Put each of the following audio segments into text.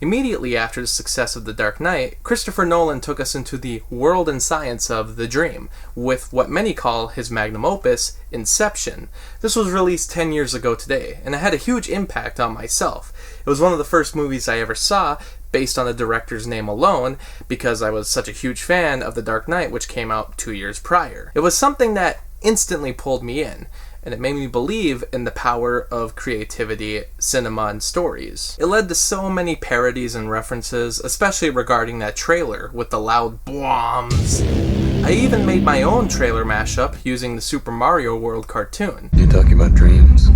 Immediately after the success of The Dark Knight, Christopher Nolan took us into the world and science of the dream, with what many call his magnum opus, Inception. This was released 10 years ago today, and it had a huge impact on myself. It was one of the first movies I ever saw, based on the director's name alone, because I was such a huge fan of The Dark Knight, which came out 2 years prior. It was something that instantly pulled me in, and it made me believe in the power of creativity, cinema, and stories. It led to so many parodies and references, especially regarding that trailer with the loud bombs. I even made my own trailer mashup using the Super Mario World cartoon. You talking about dreams?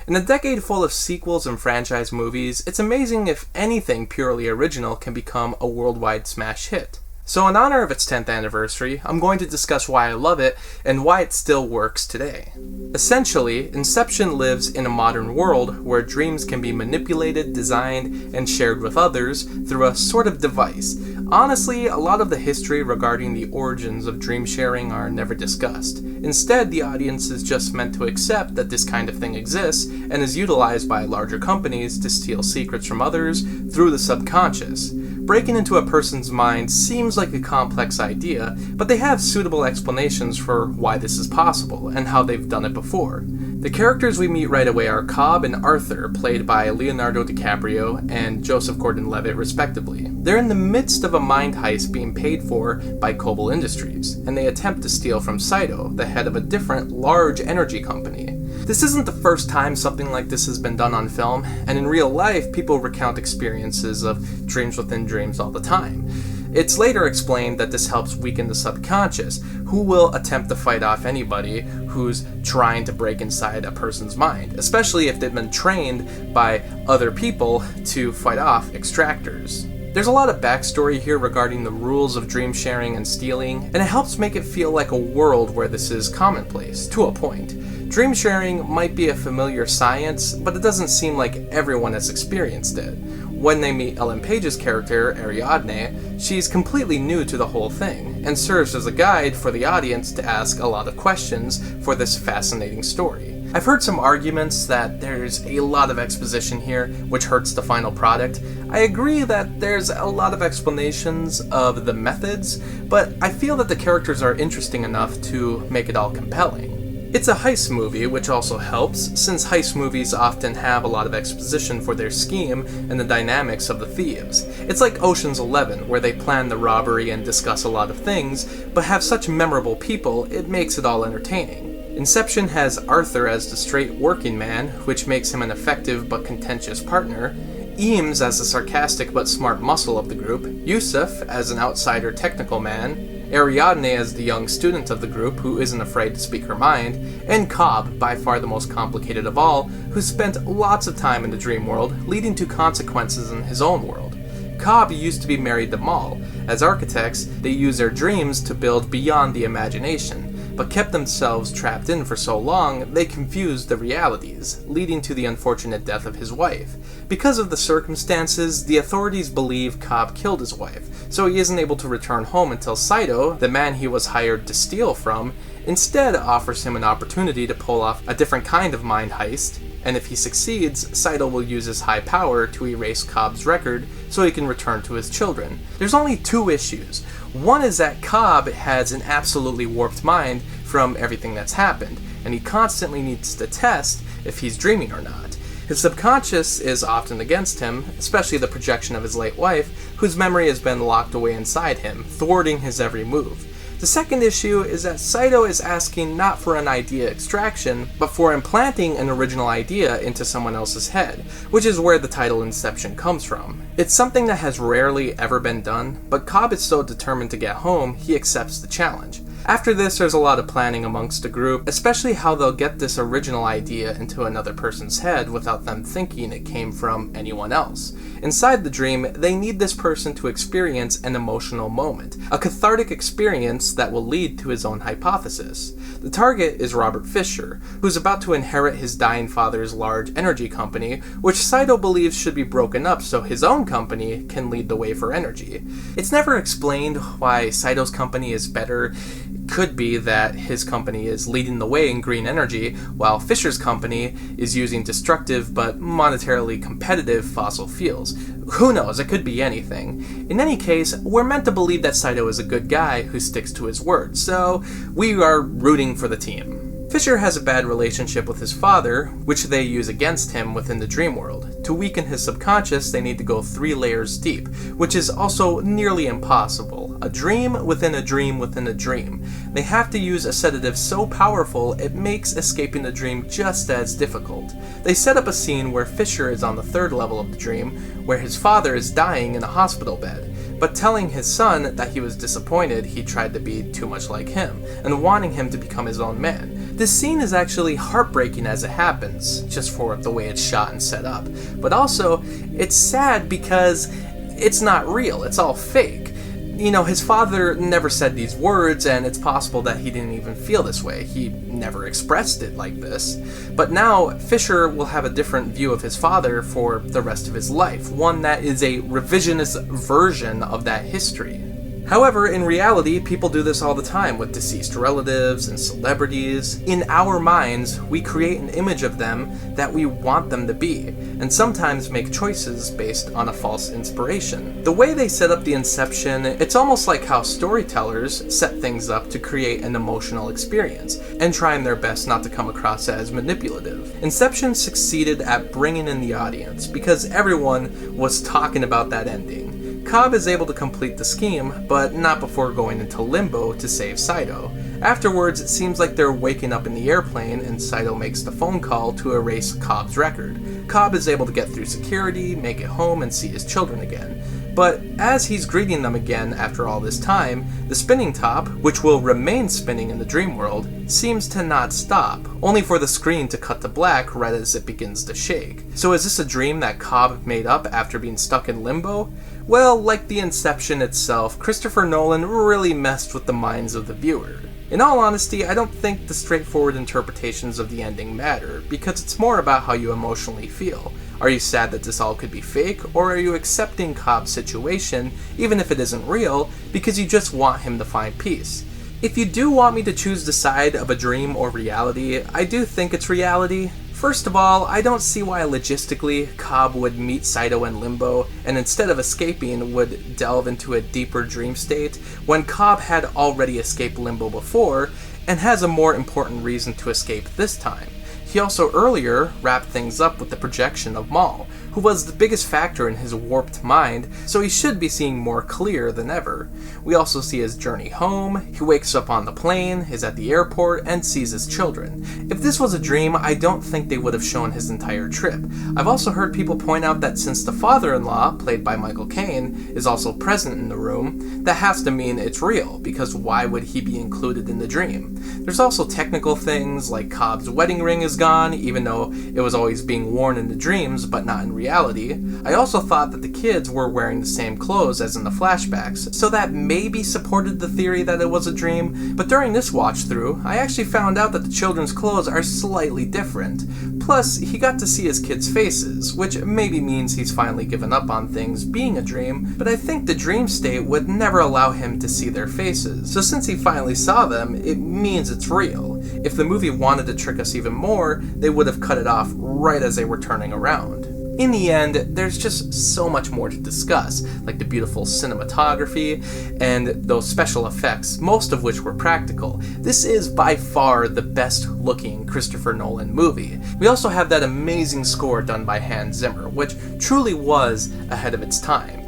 In a decade full of sequels and franchise movies, it's amazing if anything purely original can become a worldwide smash hit. So in honor of its 10th anniversary, I'm going to discuss why I love it and why it still works today. Essentially, Inception lives in a modern world where dreams can be manipulated, designed, and shared with others through a sort of device. Honestly, a lot of the history regarding the origins of dream sharing are never discussed. Instead, the audience is just meant to accept that this kind of thing exists and is utilized by larger companies to steal secrets from others through the subconscious. Breaking into a person's mind seems like a complex idea, but they have suitable explanations for why this is possible and how they've done it before. The characters we meet right away are Cobb and Arthur, played by Leonardo DiCaprio and Joseph Gordon-Levitt respectively. They're in the midst of a mind heist being paid for by Koval Industries, and they attempt to steal from Saito, the head of a different, large energy company. This isn't the first time something like this has been done on film, and in real life, people recount experiences of dreams within dreams all the time. It's later explained that this helps weaken the subconscious, who will attempt to fight off anybody who's trying to break inside a person's mind, especially if they've been trained by other people to fight off extractors. There's a lot of backstory here regarding the rules of dream sharing and stealing, and it helps make it feel like a world where this is commonplace, to a point. Dream sharing might be a familiar science, but it doesn't seem like everyone has experienced it. When they meet Ellen Page's character, Ariadne, she's completely new to the whole thing, and serves as a guide for the audience to ask a lot of questions for this fascinating story. I've heard some arguments that there's a lot of exposition here, which hurts the final product. I agree that there's a lot of explanations of the methods, but I feel that the characters are interesting enough to make it all compelling. It's a heist movie, which also helps, since heist movies often have a lot of exposition for their scheme and the dynamics of the thieves. It's like Ocean's 11, where they plan the robbery and discuss a lot of things, but have such memorable people, it makes it all entertaining. Inception has Arthur as the straight working man, which makes him an effective but contentious partner, Eames as the sarcastic but smart muscle of the group, Yusuf as an outsider technical man, Ariadne as the young student of the group who isn't afraid to speak her mind, and Cobb, by far the most complicated of all, who spent lots of time in the dream world, leading to consequences in his own world. Cobb used to be married to Mal. As architects, they use their dreams to build beyond the imagination, but kept themselves trapped in for so long, they confused the realities, leading to the unfortunate death of his wife. Because of the circumstances, the authorities believe Cobb killed his wife, so he isn't able to return home until Saito, the man he was hired to steal from, instead offers him an opportunity to pull off a different kind of mind heist, and if he succeeds, Saito will use his high power to erase Cobb's record so he can return to his children. There's only two issues. One is that Cobb has an absolutely warped mind from everything that's happened, and he constantly needs to test if he's dreaming or not. His subconscious is often against him, especially the projection of his late wife, whose memory has been locked away inside him, thwarting his every move. The second issue is that Saito is asking not for an idea extraction, but for implanting an original idea into someone else's head, which is where the title Inception comes from. It's something that has rarely ever been done, but Cobb is so determined to get home, he accepts the challenge. After this, there's a lot of planning amongst the group, especially how they'll get this original idea into another person's head without them thinking it came from anyone else. Inside the dream, they need this person to experience an emotional moment, a cathartic experience that will lead to his own hypothesis. The target is Robert Fisher, who's about to inherit his dying father's large energy company, which Saito believes should be broken up so his own company can lead the way for energy. It's never explained why Saito's company is better. It could be that his company is leading the way in green energy, while Fisher's company is using destructive but monetarily competitive fossil fuels. Who knows, it could be anything. In any case, we're meant to believe that Saito is a good guy who sticks to his word, so we are rooting for the team. Fisher has a bad relationship with his father, which they use against him within the dream world. To weaken his subconscious, they need to go 3 layers deep, which is also nearly impossible. A dream within a dream within a dream. They have to use a sedative so powerful it makes escaping the dream just as difficult. They set up a scene where Fisher is on the 3rd level of the dream, where his father is dying in a hospital bed, but telling his son that he was disappointed he tried to be too much like him, and wanting him to become his own man. This scene is actually heartbreaking as it happens, just for the way it's shot and set up, but also, it's sad because it's not real, it's all fake. You know, his father never said these words, and it's possible that he didn't even feel this way. He never expressed it like this. But now, Fisher will have a different view of his father for the rest of his life, one that is a revisionist version of that history. However, in reality, people do this all the time with deceased relatives and celebrities. In our minds, we create an image of them that we want them to be, and sometimes make choices based on a false inspiration. The way they set up the Inception, it's almost like how storytellers set things up to create an emotional experience, and trying their best not to come across as manipulative. Inception succeeded at bringing in the audience, because everyone was talking about that ending. Cobb is able to complete the scheme, but not before going into limbo to save Saito. Afterwards, it seems like they're waking up in the airplane and Saito makes the phone call to erase Cobb's record. Cobb is able to get through security, make it home, and see his children again. But as he's greeting them again after all this time, the spinning top, which will remain spinning in the dream world, seems to not stop, only for the screen to cut to black right as it begins to shake. So is this a dream that Cobb made up after being stuck in limbo? Well, like the Inception itself, Christopher Nolan really messed with the minds of the viewer. In all honesty, I don't think the straightforward interpretations of the ending matter, because it's more about how you emotionally feel. Are you sad that this all could be fake, or are you accepting Cobb's situation, even if it isn't real, because you just want him to find peace? If you do want me to choose the side of a dream or reality, I do think it's reality. First of all, I don't see why logistically Cobb would meet Saito in limbo, and instead of escaping would delve into a deeper dream state, when Cobb had already escaped limbo before, and has a more important reason to escape this time. He also earlier wrapped things up with the projection of Maul, who was the biggest factor in his warped mind, so he should be seeing more clear than ever. We also see his journey home, he wakes up on the plane, is at the airport, and sees his children. If this was a dream, I don't think they would have shown his entire trip. I've also heard people point out that since the father-in-law, played by Michael Caine, is also present in the room, that has to mean it's real, because why would he be included in the dream? There's also technical things, like Cobb's wedding ring is gone, even though it was always being worn in the dreams, but not in reality. I also thought that the kids were wearing the same clothes as in the flashbacks, so that maybe supported the theory that it was a dream, but during this watch through, I actually found out that the children's clothes are slightly different. Plus, he got to see his kids' faces, which maybe means he's finally given up on things being a dream, but I think the dream state would never allow him to see their faces, so since he finally saw them, it means it's real. If the movie wanted to trick us even more, they would have cut it off right as they were turning around. In the end, there's just so much more to discuss, like the beautiful cinematography and those special effects, most of which were practical. This is by far the best looking Christopher Nolan movie. We also have that amazing score done by Hans Zimmer, which truly was ahead of its time.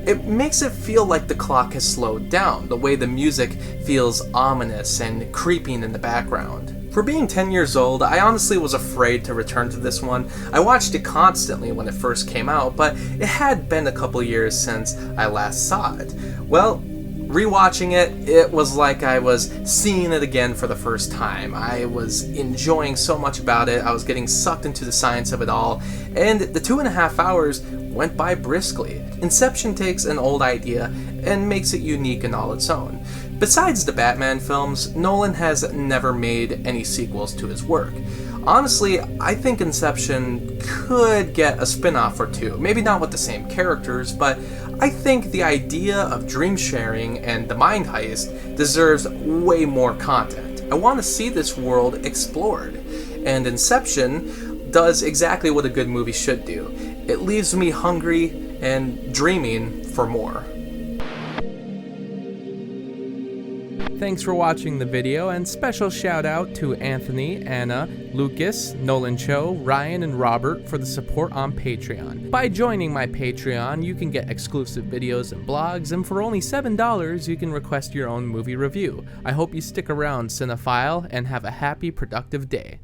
It makes it feel like the clock has slowed down, the way the music feels ominous and creeping in the background. For being 10 years old, I honestly was afraid to return to this one. I watched it constantly when it first came out, but it had been a couple years since I last saw it. Well, rewatching it, it was like I was seeing it again for the first time. I was enjoying so much about it, I was getting sucked into the science of it all, and the 2.5 hours went by briskly. Inception takes an old idea and makes it unique in all its own. Besides the Batman films, Nolan has never made any sequels to his work. Honestly, I think Inception could get a spin-off or two. Maybe not with the same characters, but I think the idea of dream sharing and the mind heist deserves way more content. I want to see this world explored, and Inception does exactly what a good movie should do. It leaves me hungry and dreaming for more. Thanks for watching the video, and special shout out to Anthony, Anna, Lukas, NolanCho, Ryan, and Robert for the support on Patreon. By joining my Patreon, you can get exclusive videos and blogs, and for only $7, you can request your own movie review. I hope you stick around, cinephile, and have a happy, productive day.